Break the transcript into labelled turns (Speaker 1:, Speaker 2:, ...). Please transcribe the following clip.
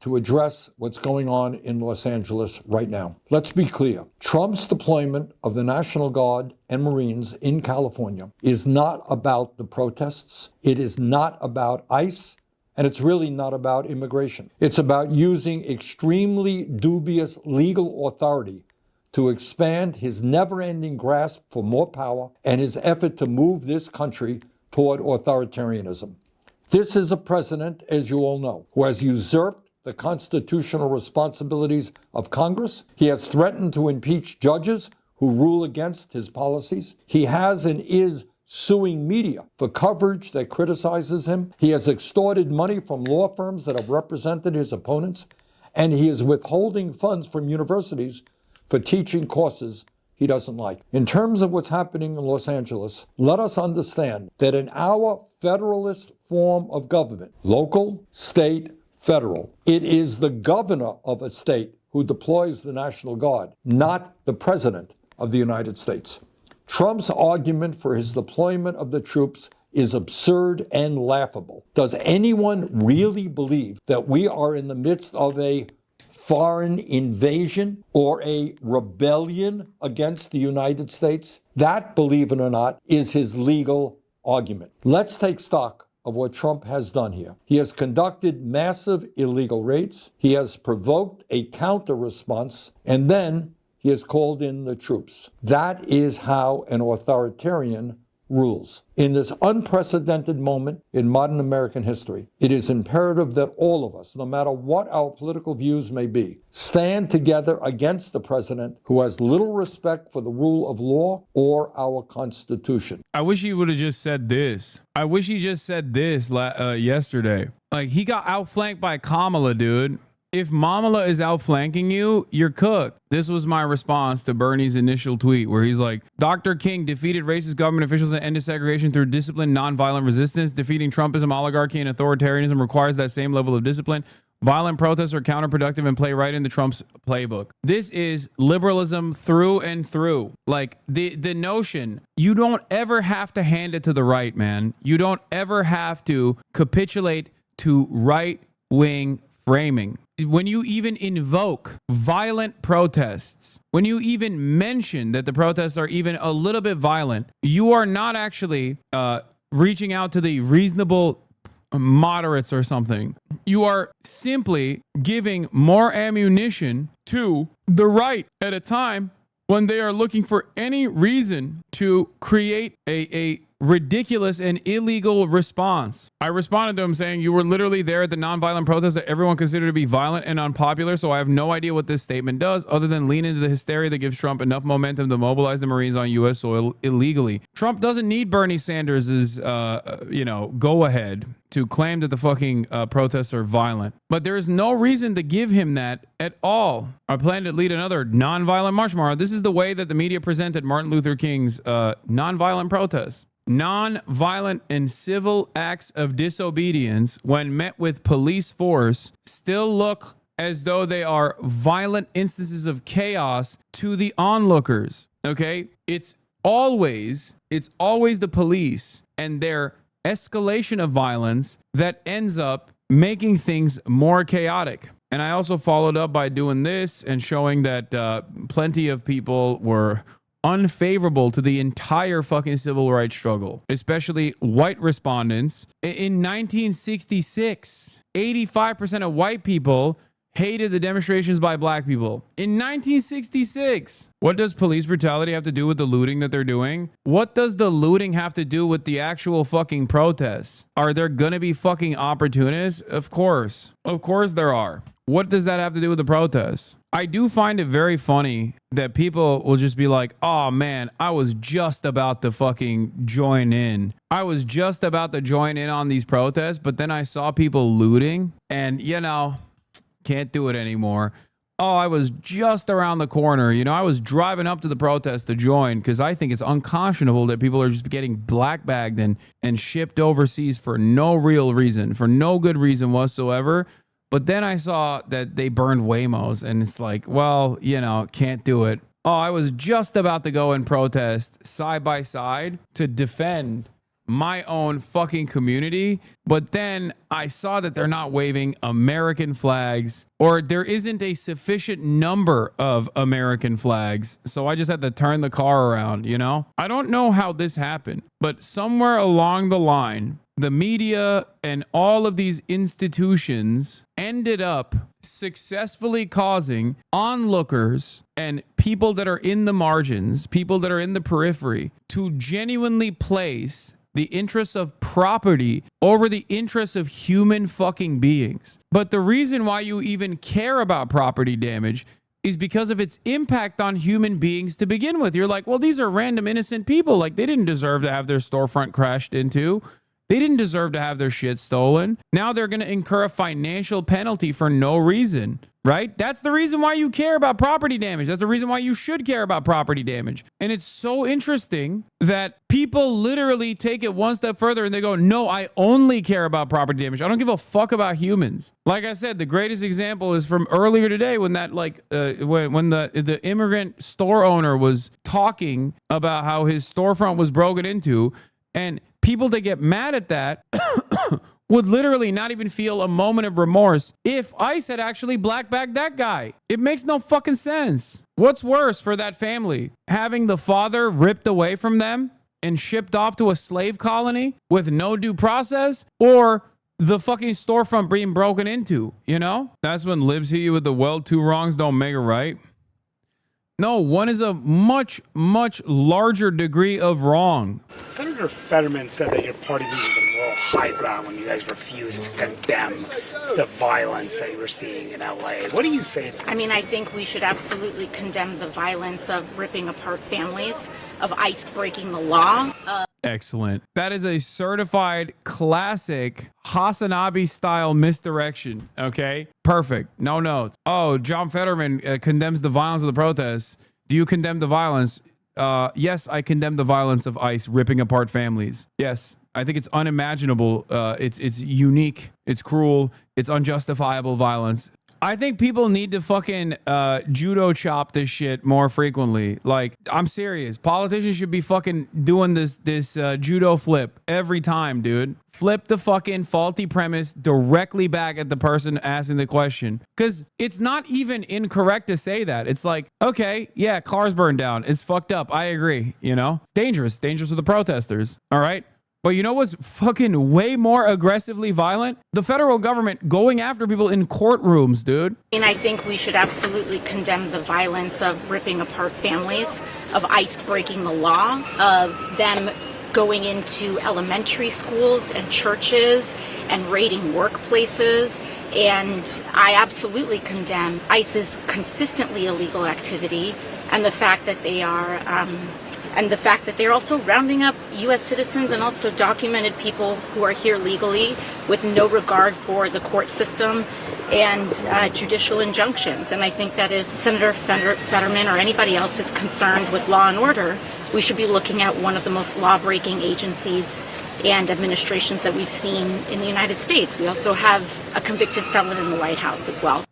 Speaker 1: to address what's going on in Los Angeles right now. Let's be clear. Trump's deployment of the National Guard and Marines in California is not about the protests. It is not about ICE. And it's really not about immigration. It's about using extremely dubious legal authority to expand his never-ending grasp for more power and his effort to move this country toward authoritarianism. This is a president, as you all know, who has usurped the constitutional responsibilities of Congress. He has threatened to impeach judges who rule against his policies. He has and is suing media for coverage that criticizes him. He has extorted money from law firms that have represented his opponents, and he is withholding funds from universities for teaching courses he doesn't like. In terms of what's happening in Los Angeles, let us understand that in our federalist form of government, local, state, federal, it is the governor of a state who deploys the National Guard, not the president of the United States. Trump's argument for his deployment of the troops is absurd and laughable. Does anyone really believe that we are in the midst of a foreign invasion or a rebellion against the United States? That, believe it or not, is his legal argument. Let's take stock of what Trump has done here. He has conducted massive illegal raids. He has provoked a counter response, and then he has called in the troops. That is how an authoritarian rules. In this unprecedented moment in modern American history, it is imperative that all of us, no matter what our political views may be, stand together against the president who has little respect for the rule of law or our Constitution.
Speaker 2: I wish he would have just said this. I wish he just said this yesterday. Like, he got outflanked by Kamala, dude. If Kamala is outflanking you, you're cooked. This was my response to Bernie's initial tweet where he's like, Dr. King defeated racist government officials and ended segregation through disciplined, nonviolent resistance. Defeating Trumpism, oligarchy, and authoritarianism requires that same level of discipline. Violent protests are counterproductive and play right into Trump's playbook. This is liberalism through and through. Like, the notion, you don't ever have to hand it to the right, man. You don't ever have to capitulate to right-wing framing. When you even invoke violent protests, when you even mention that the protests are even a little bit violent, you are not actually reaching out to the reasonable moderates or something. You are simply giving more ammunition to the right at a time when they are looking for any reason to create a ridiculous and illegal response. I responded to him saying, you were literally there at the nonviolent protest that everyone considered to be violent and unpopular, so I have no idea what this statement does other than lean into the hysteria that gives Trump enough momentum to mobilize the Marines on U.S. soil illegally. Trump doesn't need Bernie Sanders' go-ahead to claim that the fucking protests are violent. But there is no reason to give him that at all. I plan to lead another nonviolent march tomorrow. This is the way that the media presented Martin Luther King's nonviolent protests. Non-violent and civil acts of disobedience, when met with police force, still look as though they are violent instances of chaos to the onlookers. Okay? It's always the police and their escalation of violence that ends up making things more chaotic. And I also followed up by doing this and showing that plenty of people were unfavorable to the entire fucking civil rights struggle, especially white respondents. In 1966, 85% of white people hated the demonstrations by black people. In 1966, what does police brutality have to do with the looting that they're doing? What does the looting have to do with the actual fucking protests? Are there gonna be fucking opportunists? Of course. Of course there are. What does that have to do with the protests? I do find it very funny that people will just be like, oh man, I was just about to fucking join in. I was just about to join in on these protests, but then I saw people looting and, can't do it anymore. Oh, I was just around the corner. I was driving up to the protest to join because I think it's unconscionable that people are just getting blackbagged and shipped overseas for no real reason, for no good reason whatsoever. But then I saw that they burned Waymos and it's like, well, can't do it. Oh, I was just about to go and protest side by side to defend my own fucking community. But then I saw that they're not waving American flags, or there isn't a sufficient number of American flags. So I just had to turn the car around, you know? I don't know how this happened, but somewhere along the line, the media and all of these institutions ended up successfully causing onlookers and people that are in the margins, people that are in the periphery, to genuinely place the interests of property over the interests of human fucking beings. But the reason why you even care about property damage is because of its impact on human beings to begin with. You're like, well, these are random innocent people. Like, they didn't deserve to have their storefront crashed into. They didn't deserve to have their shit stolen. Now they're going to incur a financial penalty for no reason, right? That's the reason why you care about property damage. That's the reason why you should care about property damage. And it's so interesting that people literally take it one step further and they go, no, I only care about property damage. I don't give a fuck about humans. Like I said, the greatest example is from earlier today when that when the immigrant store owner was talking about how his storefront was broken into, and people that get mad at that would literally not even feel a moment of remorse if ICE had actually black bagged that guy. It makes no fucking sense. What's worse for that family? Having the father ripped away from them and shipped off to a slave colony with no due process, or the fucking storefront being broken into, you know? That's when libs hit you with the, well, two wrongs don't make a right. No, one is a much, much larger degree of wrong.
Speaker 3: Senator Fetterman said that your party loses the moral high ground when you guys refuse to condemn the violence that you were seeing in LA. What do you say to that?
Speaker 4: I mean, I think we should absolutely condemn the violence of ripping apart families, of ICE breaking the law.
Speaker 2: Excellent. That is a certified classic HasanAbi style misdirection. Okay, perfect. No notes. Oh, John Fetterman condemns the violence of the protests. Do you condemn the violence? Yes, I condemn the violence of ICE ripping apart families. Yes, I think it's unimaginable. It's unique. It's cruel. It's unjustifiable violence. I think people need to fucking judo chop this shit more frequently. Like, I'm serious. Politicians should be fucking doing this judo flip every time, dude. Flip the fucking faulty premise directly back at the person asking the question. Because it's not even incorrect to say that. It's like, okay, yeah, cars burned down. It's fucked up. I agree, you know? It's dangerous. Dangerous for the protesters, all right? But you know what's fucking way more aggressively violent? The federal government going after people in courtrooms, dude.
Speaker 4: And I think we should absolutely condemn the violence of ripping apart families, of ICE breaking the law, of them going into elementary schools and churches and raiding workplaces. And I absolutely condemn ICE's consistently illegal activity and the fact that they are and the fact that they're also rounding up U.S. citizens and also documented people who are here legally with no regard for the court system and judicial injunctions. And I think that if Senator Fetterman or anybody else is concerned with law and order, we should be looking at one of the most law-breaking agencies and administrations that we've seen in the United States. We also have a convicted felon in the White House as well.